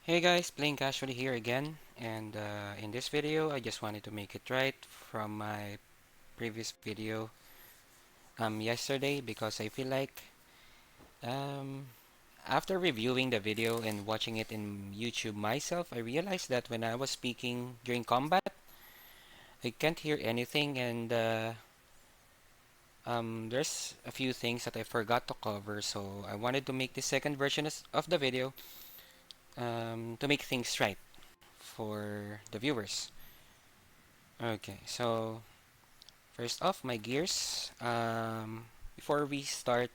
Hey guys, playing casually here again, and in this video I just wanted to make it right from my previous video yesterday because I feel like um, after reviewing the video and watching it in YouTube myself, I realized that when I was speaking during combat, I can't hear anything, and there's a few things that I forgot to cover, so I wanted to make the second version of the video to make things right for the viewers. Okay, so first off, my gears. Before we start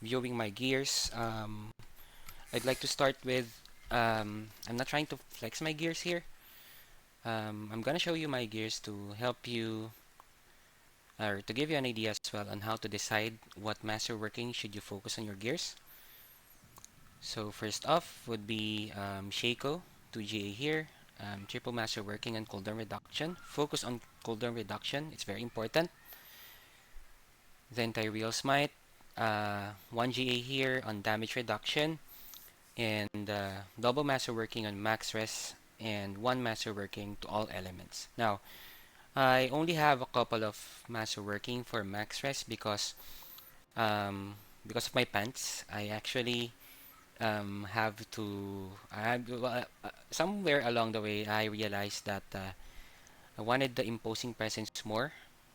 viewing my gears, I'd like to start with. I'm not trying to flex my gears here. I'm gonna show you my gears to help you, or to give you an idea as well on how to decide what master working should you focus on your gears. So first off would be Shaco 2GA here. Triple master working and cooldown reduction. Focus on cooldown reduction. It's very important. Then Tyreal Smite, 1 GA here on damage reduction, and double master working on max res, and 1 master working to all elements. Now, I only have a couple of master working for max res um, because of my pants. I actually have to. Somewhere along the way, I realized that I wanted the imposing presence more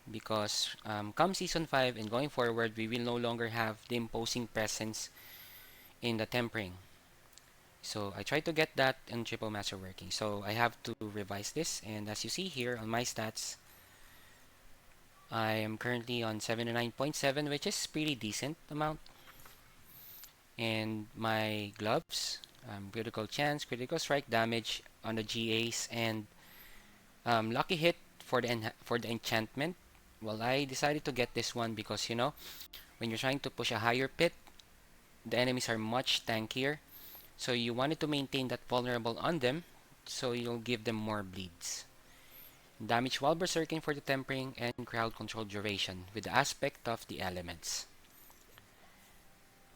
because come season 5 and going forward, we will no longer have the imposing presence in the tempering. So I tried to get that in triple master working. So I have to revise this, and as you see here on my stats, I am currently on 79.7, which is pretty decent amount. And my gloves, critical chance, critical strike damage on the GAs, and lucky hit for the enchantment. Well, I decided to get this one because when you're trying to push a higher pit, the enemies are much tankier. So you wanted to maintain that vulnerable on them, so you'll give them more bleeds. Damage while berserking for the tempering and crowd control duration with the aspect of the elements.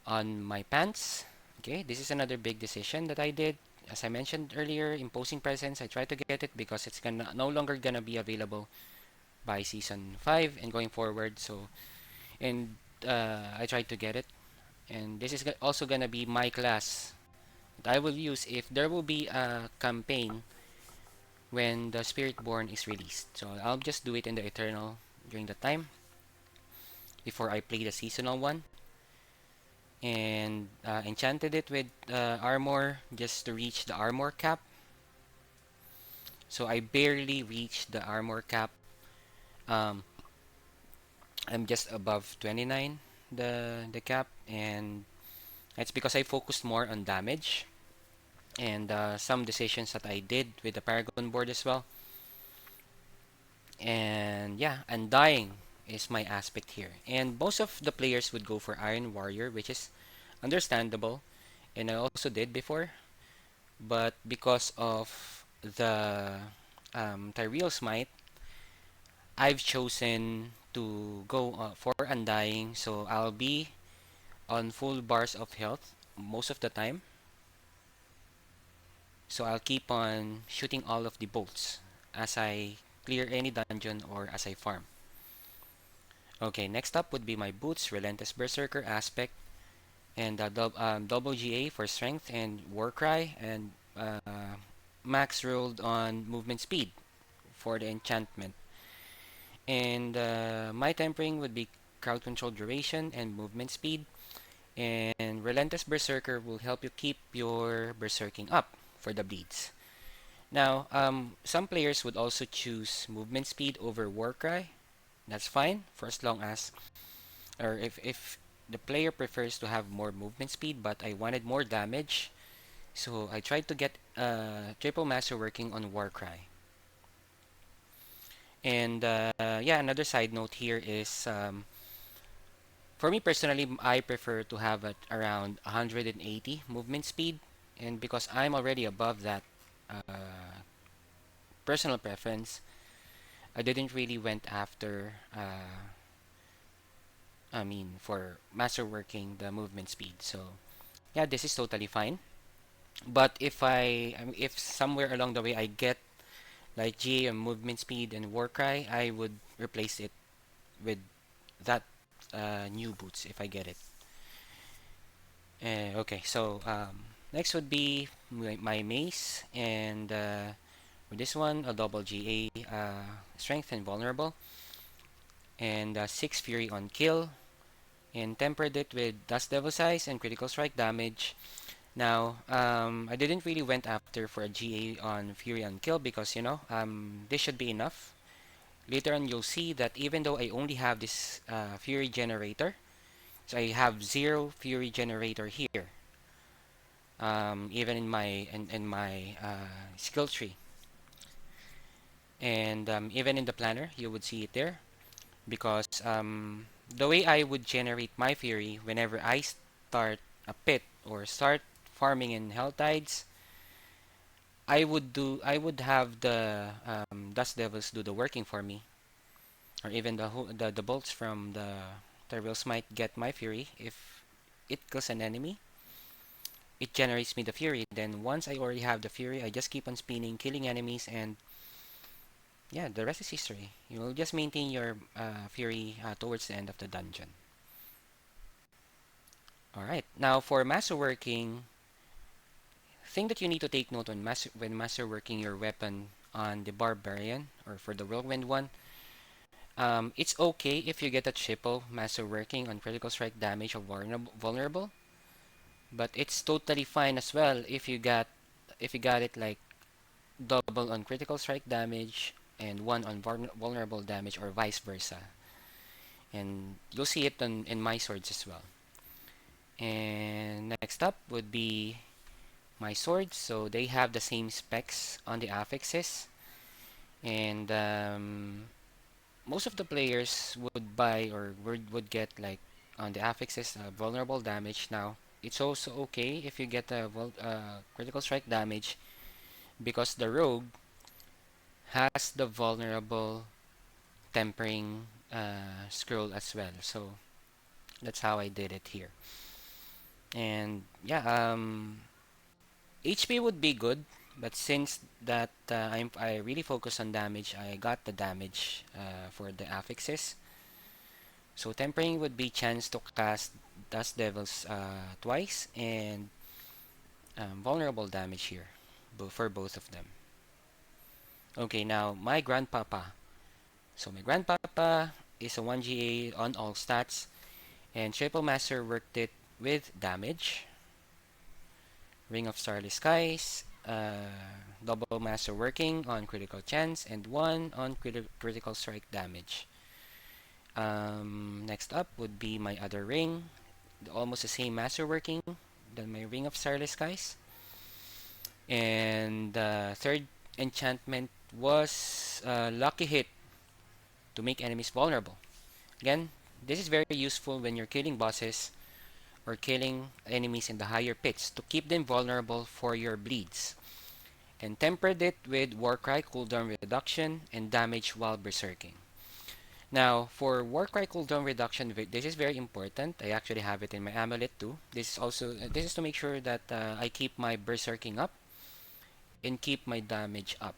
On my pants, okay, this is another big decision that I did. As I mentioned earlier, imposing presence, I tried to get it because it's no longer gonna be available by season 5 and going forward. So, and I tried to get it, and this is also gonna be my class that I will use if there will be a campaign when the Spiritborn is released. So I'll just do it in the Eternal during the time before I play the seasonal one. And enchanted it with armor just to reach the armor cap. So I barely reached the armor cap. Um, I'm just above 29 the cap, and it's because I focused more on damage and some decisions that I did with the paragon board as well. And yeah, undying is my aspect here. And most of the players would go for Iron Warrior, which is understandable, and I also did before. But because of the Tyreal Smite, I've chosen to go for Undying, so I'll be on full bars of health most of the time. So I'll keep on shooting all of the bolts as I clear any dungeon or as I farm. Okay, next up would be my boots, Relentless Berserker aspect, and double GA for strength and Warcry, and max rolled on movement speed for the enchantment. And my tempering would be crowd control duration and movement speed. And Relentless Berserker will help you keep your berserking up for the bleeds. Now, some players would also choose movement speed over Warcry. That's fine for as long as, or if the player prefers to have more movement speed, but I wanted more damage, so I tried to get triple master working on Warcry. And yeah, another side note here is for me personally, I prefer to have at around 180 movement speed, and because I'm already above that personal preference, I didn't really went after. I mean, for master working the movement speed. So yeah, this is totally fine. But if somewhere along the way I get like GA and movement speed and Warcry, I would replace it with that new boots if I get it. Okay, so next would be my mace, and with this one, a double GA, strength and vulnerable, and 6 fury on kill, and tempered it with dust devil size and critical strike damage. Now, I didn't really went after for a GA on fury on kill because this should be enough. Later on, you'll see that even though I only have this fury generator, so I have 0 fury generator here. Even in my skill tree, and even in the planner you would see it there, because the way I would generate my fury whenever I start a pit or start farming in hell tides, I would have the dust devils do the working for me, or even the bolts from the Tyrells might get my fury. If it kills an enemy, it generates me the fury. Then once I already have the fury, I just keep on spinning, killing enemies, and yeah, the rest is history. You will just maintain your fury towards the end of the dungeon. Alright, now for masterworking, thing that you need to take note on when masterworking your weapon on the barbarian or for the whirlwind one, it's okay if you get a triple masterworking on critical strike damage or vulnerable, but it's totally fine as well if you got it like double on critical strike damage and one on vulnerable damage, or vice versa. And you'll see it in my swords as well. And next up would be my swords. So they have the same specs on the affixes, and most of the players would buy or would get like on the affixes vulnerable damage. Now it's also okay if you get a critical strike damage, because the rogue has the vulnerable tempering scroll as well. So that's how I did it here. And yeah, HP would be good, but since that I really focus on damage, I got the damage for the affixes. So tempering would be chance to cast Dust Devils twice, and vulnerable damage here for both of them. Okay, now my grandpapa. So my grandpapa is a 1 GA on all stats, and Triple Master worked it with damage, Ring of Starless Skies, double master working on critical chance, and one on critical strike damage. Next up would be my other ring, almost the same master working than my Ring of Starless Skies. And third enchantment was Lucky Hit to make enemies vulnerable. Again, this is very useful when you're killing bosses or killing enemies in the higher pits to keep them vulnerable for your bleeds. And tempered it with Warcry cooldown reduction and damage while berserking. Now, for Warcry cooldown reduction, this is very important. I actually have it in my amulet too. This is to make sure that I keep my berserking up and keep my damage up.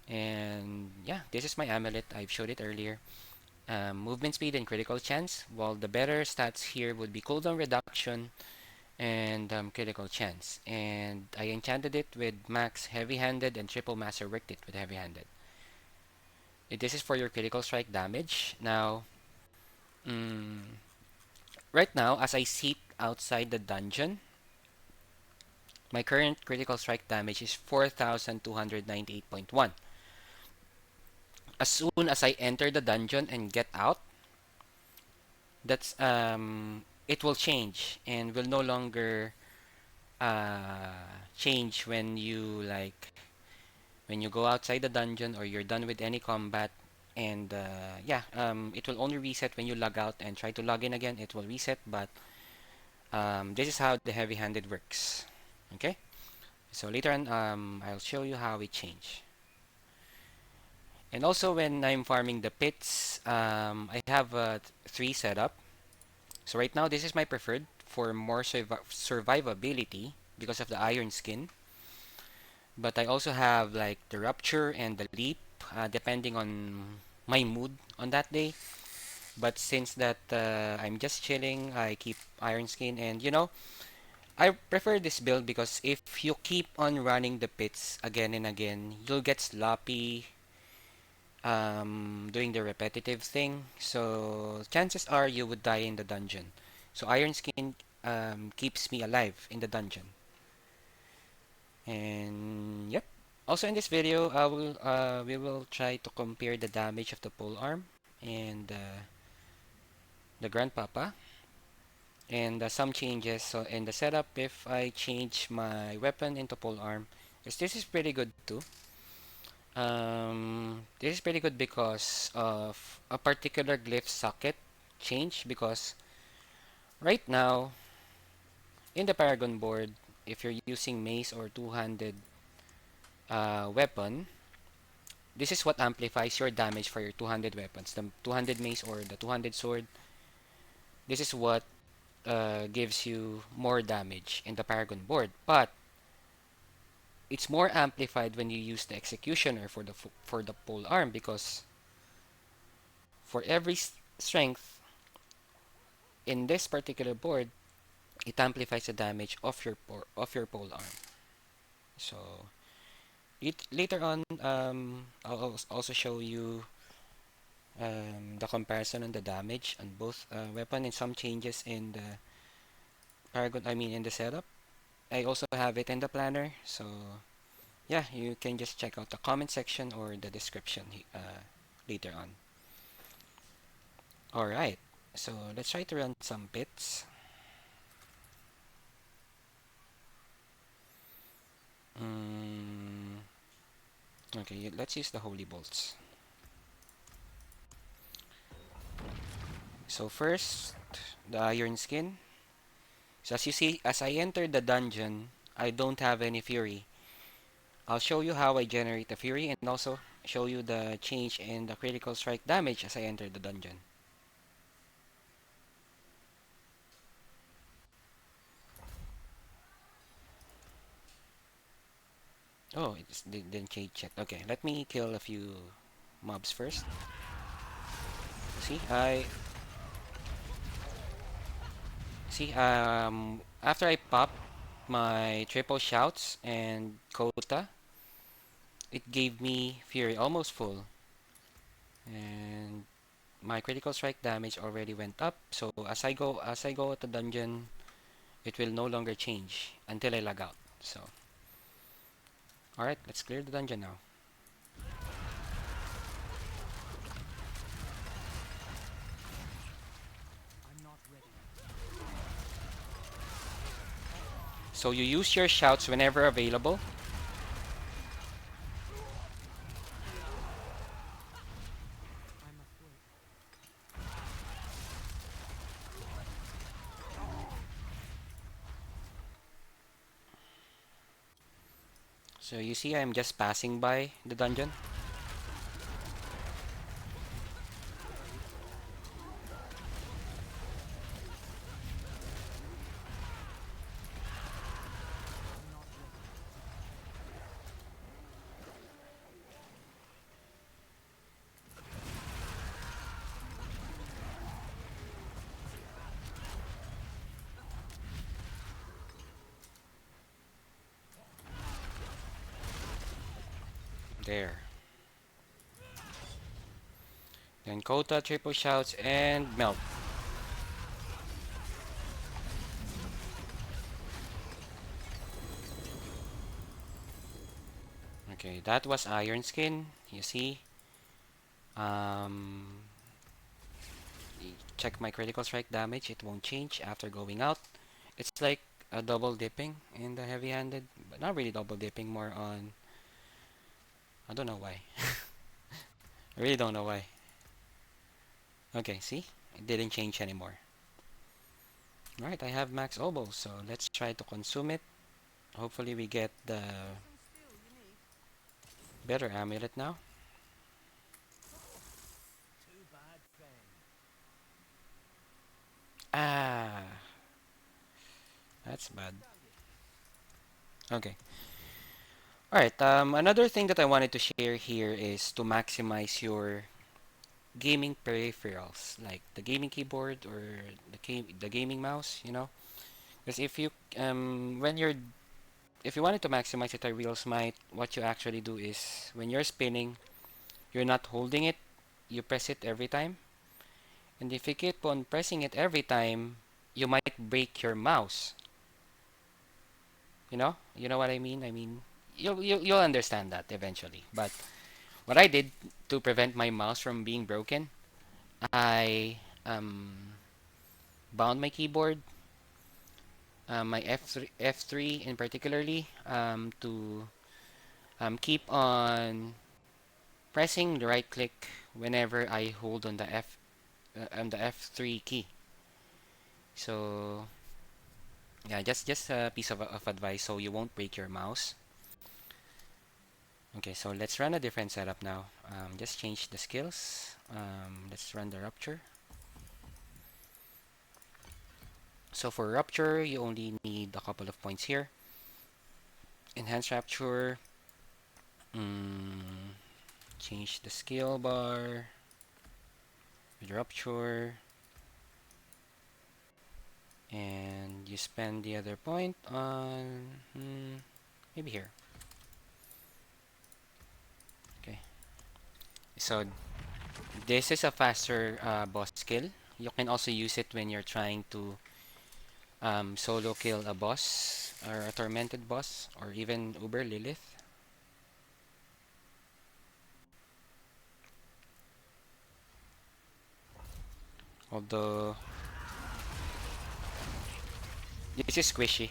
And yeah, this is my amulet. I've showed it earlier. Movement speed and critical chance. Well, the better stats here would be cooldown reduction and critical chance. And I enchanted it with max heavy-handed and triple master worked it with heavy-handed. This is for your critical strike damage. Now, mm, right now, as I sit outside the dungeon, my current critical strike damage is 4,298.1. As soon as I enter the dungeon and get out, that's it will change and will no longer change when you go outside the dungeon or you're done with any combat. And yeah, it will only reset when you log out and try to log in again. It will reset, but this is how the heavy-handed works. Okay, so later on I'll show you how it changed. And also when I'm farming the pits, I have 3 setup. So right now this is my preferred for more survivability because of the iron skin. But I also have like the rupture and the leap, depending on my mood on that day. But since that I'm just chilling, I keep iron skin, and I prefer this build because if you keep on running the pits again and again, you'll get sloppy doing the repetitive thing. So chances are you would die in the dungeon. So iron skin keeps me alive in the dungeon. And yep. Also in this video, we will try to compare the damage of the polearm and the grandpapa, and some changes so in the setup if I change my weapon into polearm. Yes, this is pretty good too. This is pretty good because of a particular glyph socket change, because right now in the paragon board, if you're using mace or two-handed weapon, this is what amplifies your damage for your two-handed weapons. The two-handed mace or the two-handed sword, this is what gives you more damage in the paragon board. But it's more amplified when you use the executioner for the pole arm, because for every strength in this particular board, it amplifies the damage of your pole arm. So later on, I'll also show you the comparison on the damage on both weapon and some changes in the paragon. I mean in the setup. I also have it in the planner. So yeah, you can just check out the comment section or the description later on. Alright, so let's try to run some bits. Mm, okay, let's use the holy bolts. So first, the iron skin. So as you see, as I enter the dungeon, I don't have any fury. I'll show you how I generate the fury and also show you the change in the critical strike damage as I enter the dungeon. Oh, it didn't change yet. Okay, let me kill a few mobs first. See, after I pop my triple shouts and Kota, it gave me fury almost full, and my critical strike damage already went up. So as I go at the dungeon, it will no longer change until I lag out. So all right, let's clear the dungeon now. So you use your shouts whenever available. So you see I'm just passing by the dungeon. There. Then Kota, triple shouts, and melt. Okay, that was iron skin. You see. Um, Check my critical strike damage. It won't change after going out. It's like a double dipping in the heavy-handed, but not really double dipping. More on. I don't know why. I really don't know why. Okay, see, it didn't change anymore. Alright, I have max oboe, so let's try to consume it. Hopefully we get the better amulet now. Ah, That's bad. Okay. Alright, another thing that I wanted to share here is to maximize your gaming peripherals, like the gaming keyboard or the gaming mouse, you know? Because when you're if you wanted to maximize it at real smite, what you actually do is when you're spinning, you're not holding it, you press it every time. And if you keep on pressing it every time, you might break your mouse. You know? You know what I mean? I mean, you'll understand that eventually. But what I did to prevent my mouse from being broken, I bound my keyboard, my F3 in particularly, to keep on pressing the right click whenever I hold on the F3 key. So yeah, just a piece of advice so you won't break your mouse. Okay, so let's run a different setup now. Just change the skills. Let's run the rupture. So for rupture, you only need a couple of points here. Enhance rupture. Mm, change the skill bar with rupture. And you spend the other point on maybe here. Okay. So this is a faster boss skill. You can also use it when you're trying to solo kill a boss or a tormented boss or even Uber Lilith. Although this is squishy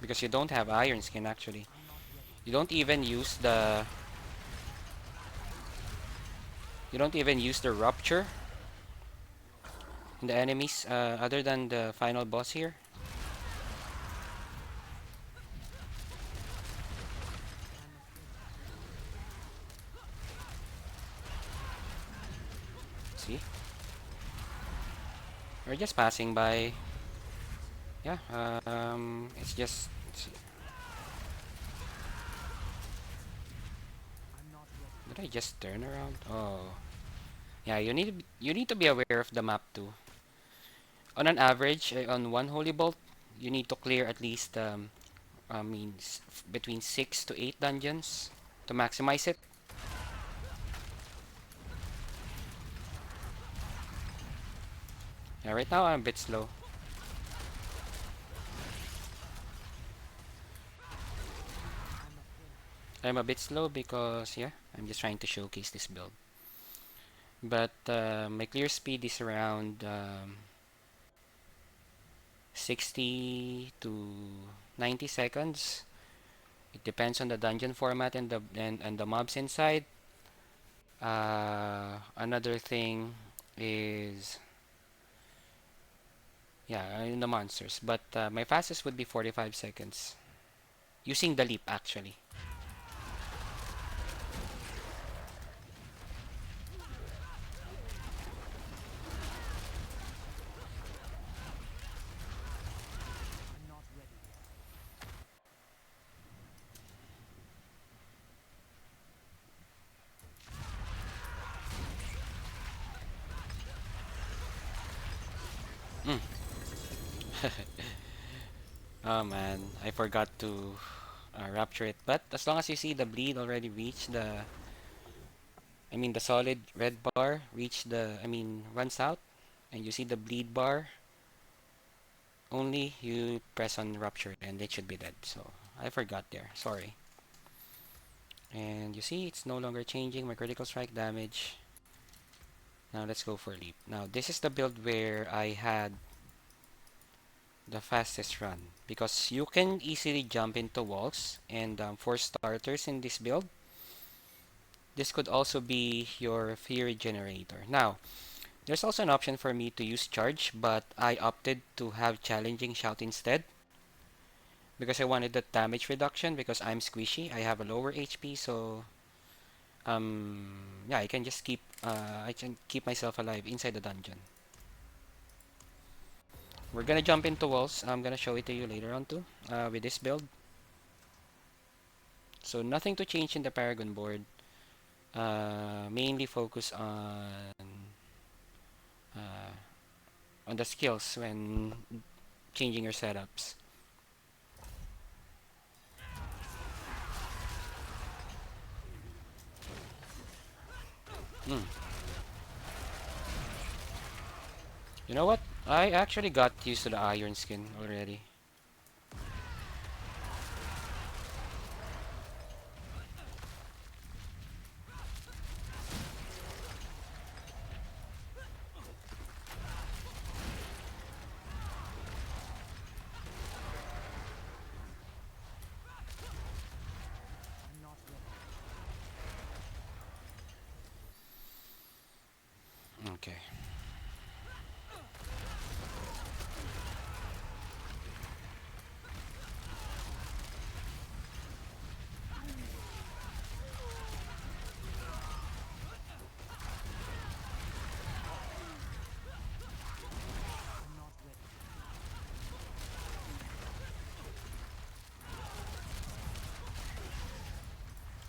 because you don't have iron skin actually. You don't even use the you don't even use the rupture in the enemies other than the final boss here. See? We're just passing by. Yeah, it's just did I just turn around? Oh. Yeah, you need to be aware of the map too. On an average, on one holy bolt, you need to clear at least between 6 to 8 dungeons to maximize it. Yeah, right now I'm a bit slow. I'm a bit slow because yeah, I'm just trying to showcase this build. But my clear speed is around 60 to 90 seconds. It depends on the dungeon format and the mobs inside. Another thing is yeah, in the monsters. But my fastest would be 45 seconds using the leap actually. Mm. Oh man, I forgot to rapture it. But as long as you see the bleed already reach the solid red bar reach runs out, and you see the bleed bar, only you press on rupture and it should be dead. So I forgot there. Sorry. And you see it's no longer changing my critical strike damage. Now let's go for leap. Now this is the build where I had the fastest run because you can easily jump into walls, and for starters in this build, this could also be your fury generator. Now there's also an option for me to use charge, but I opted to have challenging shout instead because I wanted the damage reduction because I'm squishy. I have a lower HP, so yeah, I can keep myself alive inside the dungeon. We're gonna jump into walls. I'm gonna show it to you later on too, with this build. So nothing to change in the paragon board. Mainly focus uh, on the skills when changing your setups. Mm. You know what? I actually got used to the iron skin already. Okay.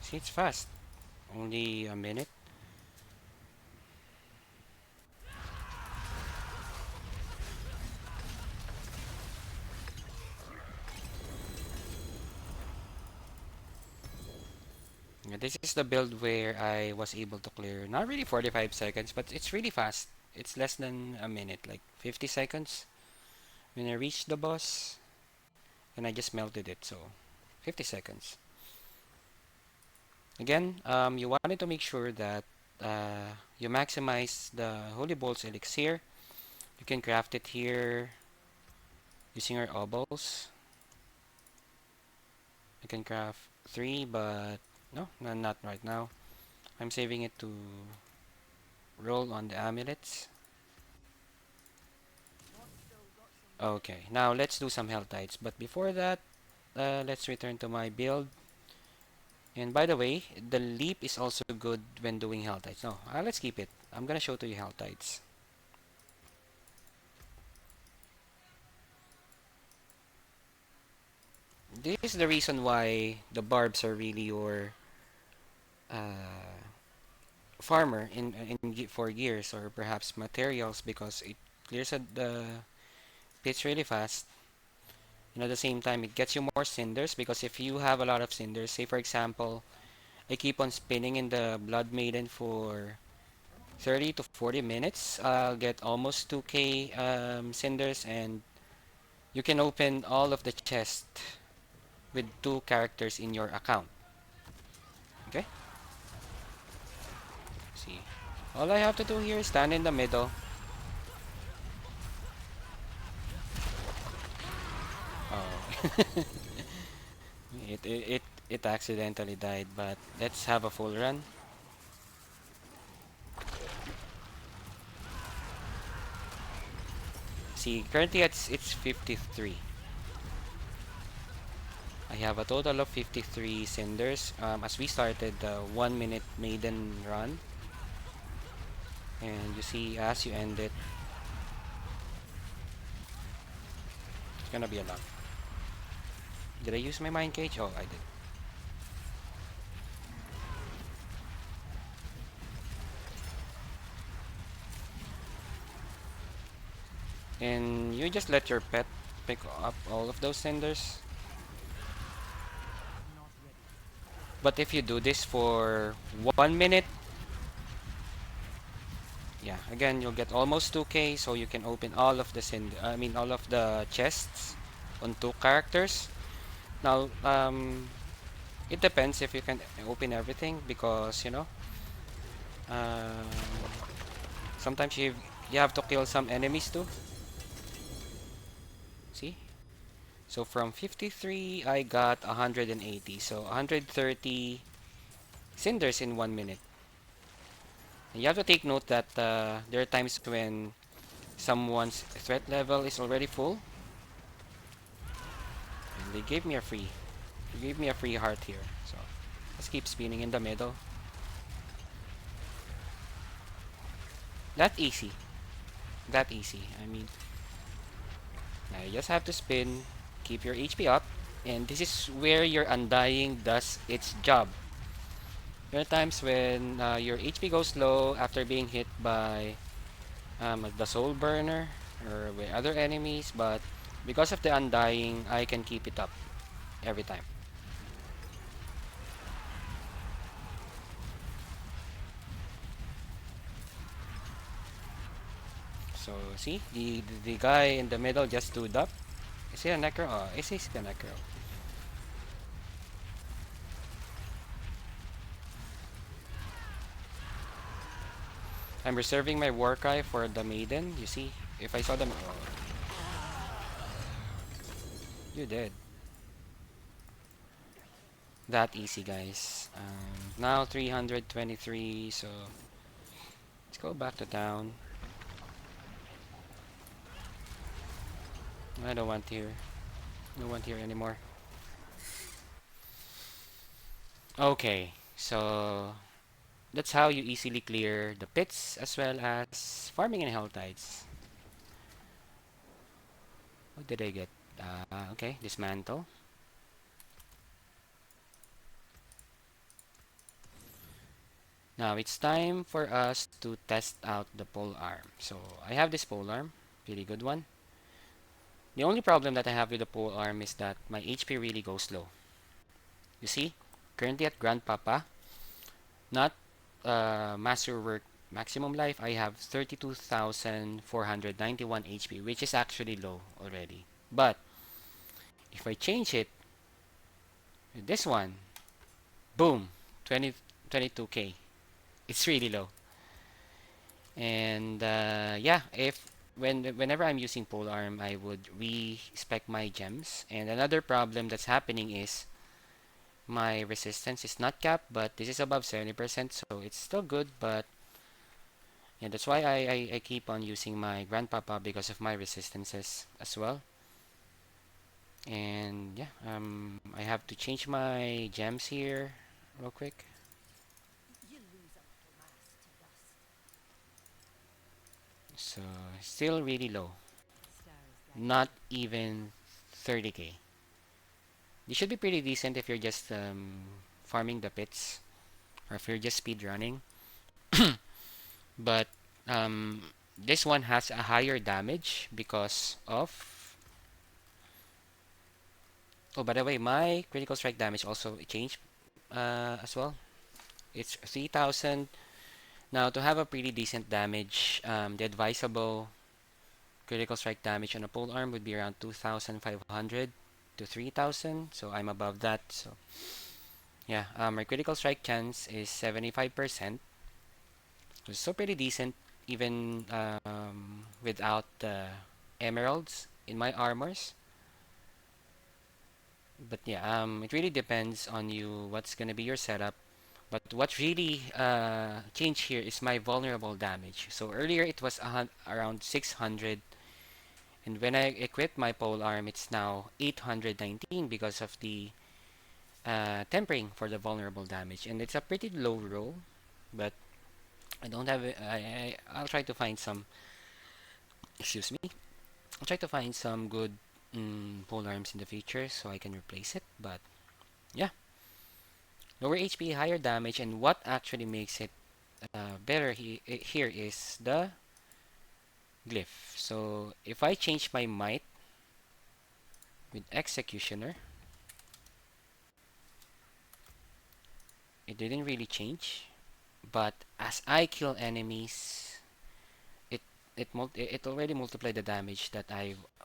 See, it's fast. Only a minute. Yeah, this is the build where I was able to clear not really 45 seconds, but it's really fast. It's less than a minute, like 50 seconds when I reached the boss, and I just melted it, so 50 seconds. Again, you wanted to make sure that you maximize the Holy Bolt's elixir. You can craft it here using your obols. I can craft 3, but no, not right now. I'm saving it to roll on the amulets. Okay, now let's do some health tides. But before that, let's return to my build. And by the way, the leap is also good when doing health tides. No, let's keep it. I'm gonna show to you health tides. This is the reason why the barbs are really your uh, farmer for gears or perhaps materials, because it clears the pits really fast. And at the same time, it gets you more cinders, because if you have a lot of cinders, say for example, I keep on spinning in the Blood Maiden for 30 to 40 minutes, I'll get almost 2k cinders, and you can open all of the chest with 2 characters in your account. Okay? See. All I have to do here is stand in the middle. Oh. it accidentally died, but let's have a full run. See, currently it's 53. I have a total of 53 cinders as we started the 1 minute maiden run. And you see, as you end it, it's gonna be a lot. Did I use my mind cage? Oh, I did. And you just let your pet pick up all of those cinders. But if you do this for 1 minute, yeah, again, you'll get almost 2k, so you can open all of the all of the chests on 2 characters. Now, it depends if you can open everything, because um, sometimes you have to kill some enemies too. See? So from 53, I got 180. So 130 cinders in 1 minute. And you have to take note that there are times when someone's threat level is already full. And they gave me a free heart here. So let's keep spinning in the middle. That easy. That easy. I mean, Now you just have to spin, keep your HP up, and this is where your undying does its job. There are times when your HP goes low after being hit by the soul burner or with other enemies, but because of the undying, I can keep it up every time. So see, the guy in the middle just stood up. Is he a necro? Oh, is he a necro? I'm reserving my war cry for the maiden. You see, if I saw them, oh, you did. That easy, guys. Now 323, so let's go back to town. I don't want here. No want here anymore. Okay, so that's how you easily clear the pits as well as farming in Hell Tides. What did I get? Okay, dismantle. Now it's time for us to test out the pole arm. So I have this pole arm, really good one. The only problem that I have with the pole arm is that my HP really goes low. You see, currently at grandpapa, not masterwork maximum life, I have 32,491 HP, which is actually low already. But if I change it with this one, boom, 20, 22k. It's really low. And yeah, if whenever I'm using polearm, I would respec my gems. And another problem that's happening is my resistance is not capped, but this is above 70%, so it's still good. But yeah, that's why I keep on using my grandpapa because of my resistances as well. And yeah, I have to change my gems here real quick. So still really low, not even 30k. This should be pretty decent if you're just farming the pits or if you're just speed running. But this one has a higher damage because of. Oh, by the way, my critical strike damage also changed as well. It's 3,000. Now, to have a pretty decent damage, the advisable critical strike damage on a pole arm would be around 2,500 to 3,000. So I'm above that. So yeah, my critical strike chance is 75%. It's still pretty decent even without the emeralds in my armors. But yeah, it really depends on you what's gonna be your setup. But what really changed here is my vulnerable damage. So earlier it was around 600, and when I equipped my pole arm, it's now 819 because of the tempering for the vulnerable damage, and it's a pretty low roll. But I don't have it. I'll try to find some. Excuse me. I'll try to find some good pole arms in the future so I can replace it. But yeah, lower HP, higher damage, and what actually makes it better here is the glyph. So if I change my might with executioner, it didn't really change. But as I kill enemies, it it already multiplied the damage that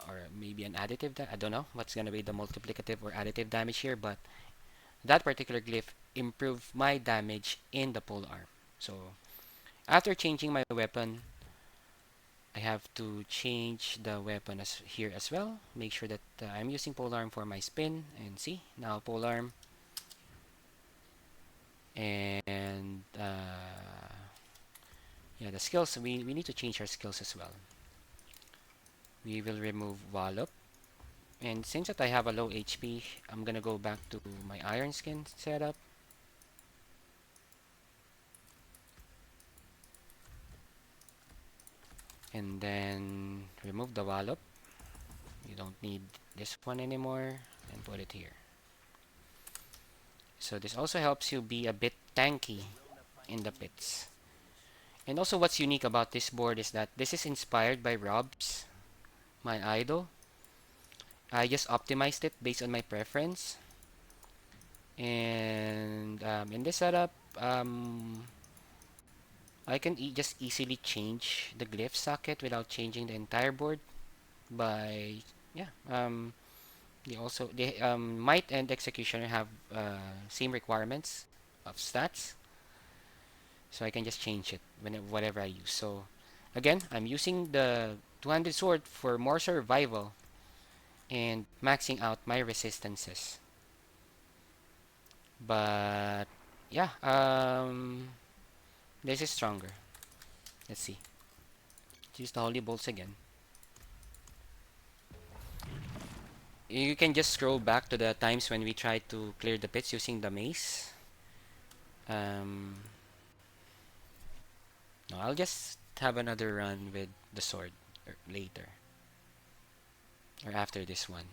or maybe an additive. I don't know what's gonna be the multiplicative or additive damage here, but that particular glyph improved my damage in the pole arm. So after changing my weapon, I have to change the weapon here as well. Make sure that I'm using polearm for my spin, and see now polearm, and yeah, the skills, we need to change our skills as well. We will remove wallop, and since that I have a low HP, I'm gonna go back to my iron skin setup, and then remove the wallop, You don't need this one anymore, and put it here. So this also helps you be a bit tanky in the pits. And also what's unique about this board is that this is inspired by Rob's, my idol. I just optimized it based on my preference. And in this setup, I can just easily change the glyph socket without changing the entire board by, yeah, might and executioner have same requirements of stats, so I can just change it whatever I use. So again, I'm using the 200 sword for more survival and maxing out my resistances. But yeah, this is stronger. Let's see. Use the holy bolts again. You can just scroll back to the times when we tried to clear the pits using the mace. Um, no, I'll just have another run with the sword later or after this one.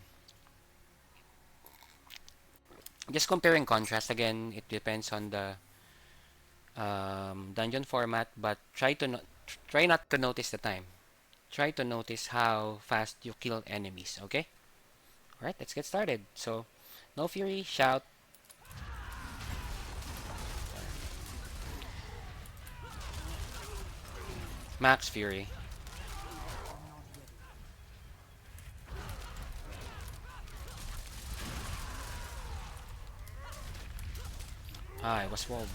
Just compare and contrast again. It depends on the dungeon format, but try not to notice the time. Try to notice how fast you kill enemies. Okay. All right. Let's get started. So, no fury, shout, max fury. Ah, I was walled.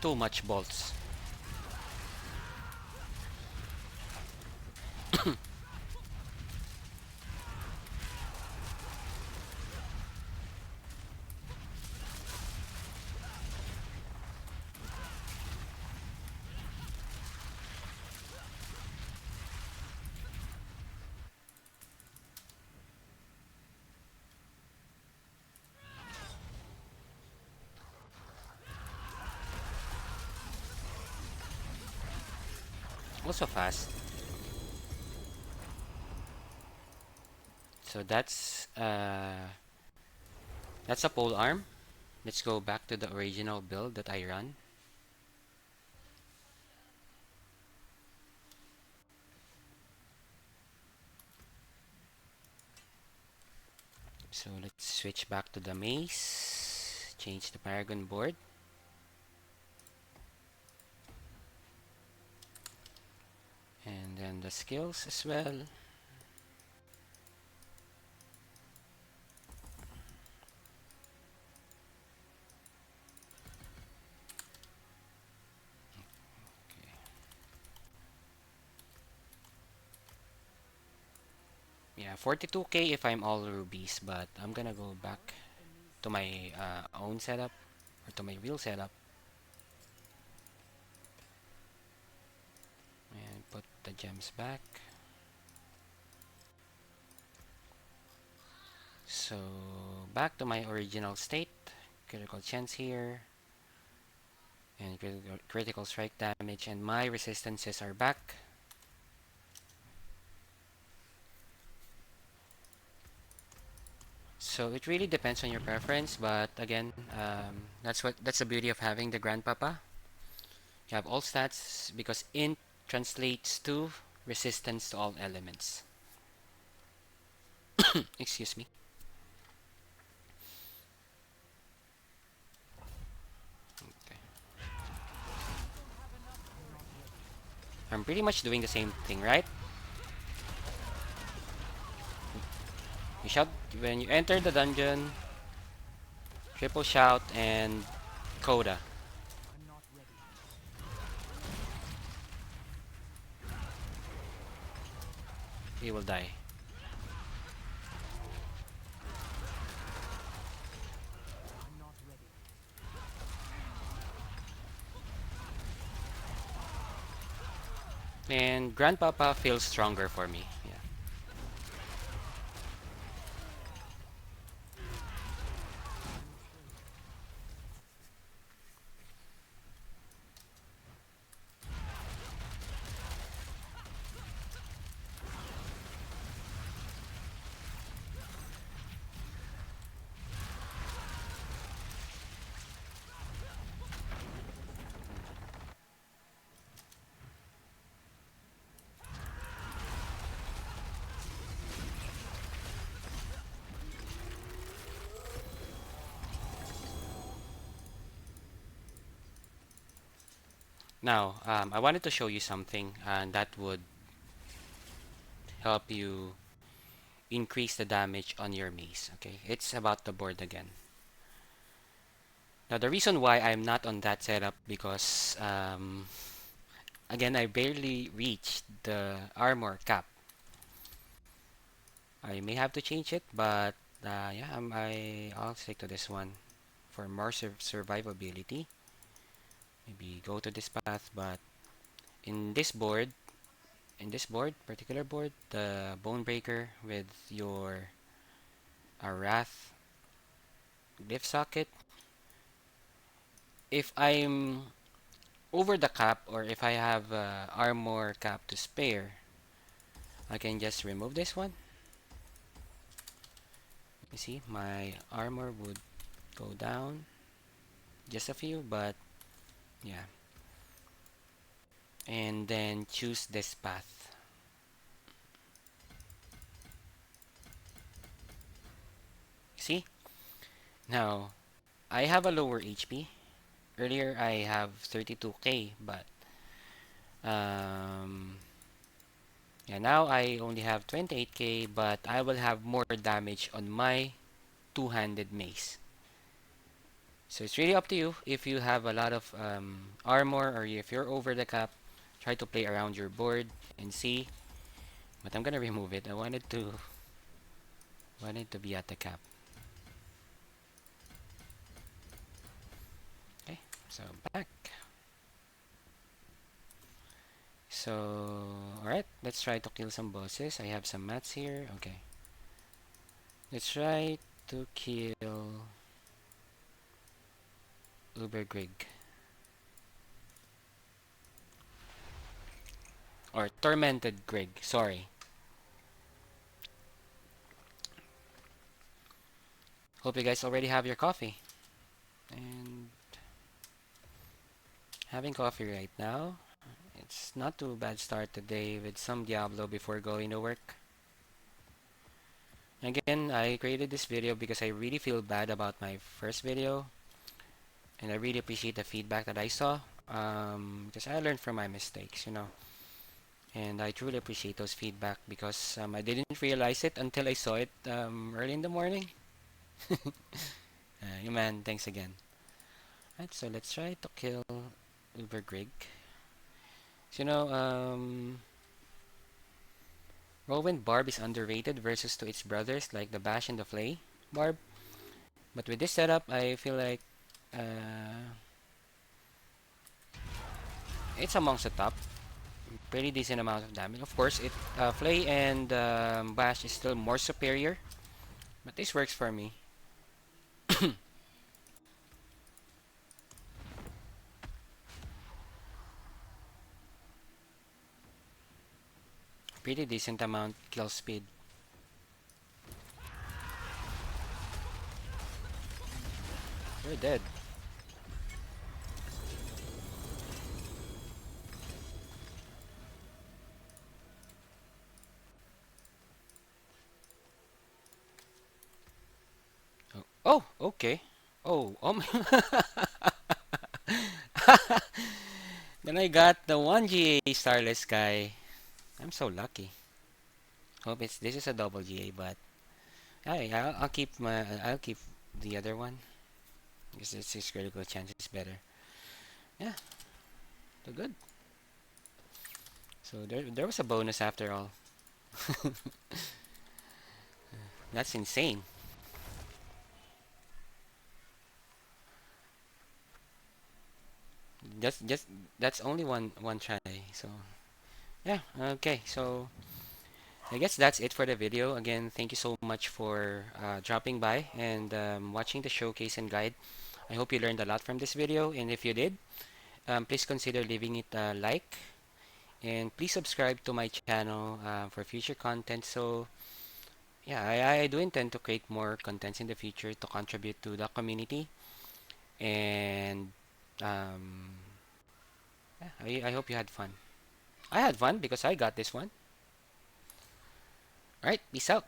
Too much bolts. Also fast. So that's a pole arm. Let's go back to the original build that I run. So let's switch back to the mace. Change the paragon board. And then the skills as well. Okay. Yeah, 42k if I'm all rubies, but I'm gonna go back to my own setup or to my real setup and put the gems back. So back to my original state. Critical chance here and critical strike damage, and my resistances are back. So it really depends on your preference, but again, that's the beauty of having the grandpapa. You have all stats because int translates to resistance to all elements. Excuse me. Okay. I'm pretty much doing the same thing, right? You shout when you enter the dungeon, triple shout and coda. he will die. And grandpapa feels stronger for me. Yeah. Now, I wanted to show you something, and that would help you increase the damage on your mace. Okay, it's about the board again. Now, the reason why I'm not on that setup because again, I barely reached the armor cap. I may have to change it, but yeah, I'll stick to this one for more survivability. Maybe go to this path, but in this board, particular board, the bone breaker with your wrath glyph socket. If I'm over the cap, or if I have armor cap to spare, I can just remove this one. You see, my armor would go down just a few, but yeah. And then choose this path. See? Now, I have a lower HP. Earlier, I have 32k, but um, yeah, now I only have 28k, but I will have more damage on my two-handed mace. So it's really up to you. If you have a lot of armor, or if you're over the cap, try to play around your board and see. But I'm gonna remove it. I wanted to be at the cap. Okay, so back. So alright, let's try to kill some bosses. I have some mats here. Okay, let's try to kill Ubergrig, or Tormented Grig. Sorry. Hope you guys already have your coffee. And having coffee right now. It's not too bad start today with some Diablo before going to work. Again, I created this video because I really feel bad about my first video, and I really appreciate the feedback that I saw, because I learned from my mistakes, and I truly appreciate those feedback because I didn't realize it until I saw it early in the morning. Man, thanks again. Right, so let's try to kill Ubergrig. So, Whirlwind Barb is underrated versus to its brothers like the Bash and the Flay Barb. But with this setup, I feel like it's amongst the top. Pretty decent amount of damage. Of course, Flay and Bash is still more superior, but this works for me. Pretty decent amount kill speed. You're dead. Oh, oh, okay. Oh, then I got the 1 GA Starless guy. I'm so lucky. Hope this is a double GA, but I'll keep the other one because its critical chance is better. Yeah, so good. So there was a bonus after all. That's insane. Just that's only one try. So yeah, okay. So I guess that's it for the video. Again, thank you so much for dropping by and watching the showcase and guide. I hope you learned a lot from this video, and if you did, please consider leaving it a like, and please subscribe to my channel for future content. So yeah, I do intend to create more contents in the future to contribute to the community, and um, yeah, I hope you had fun. I had fun because I got this one. All right, peace out.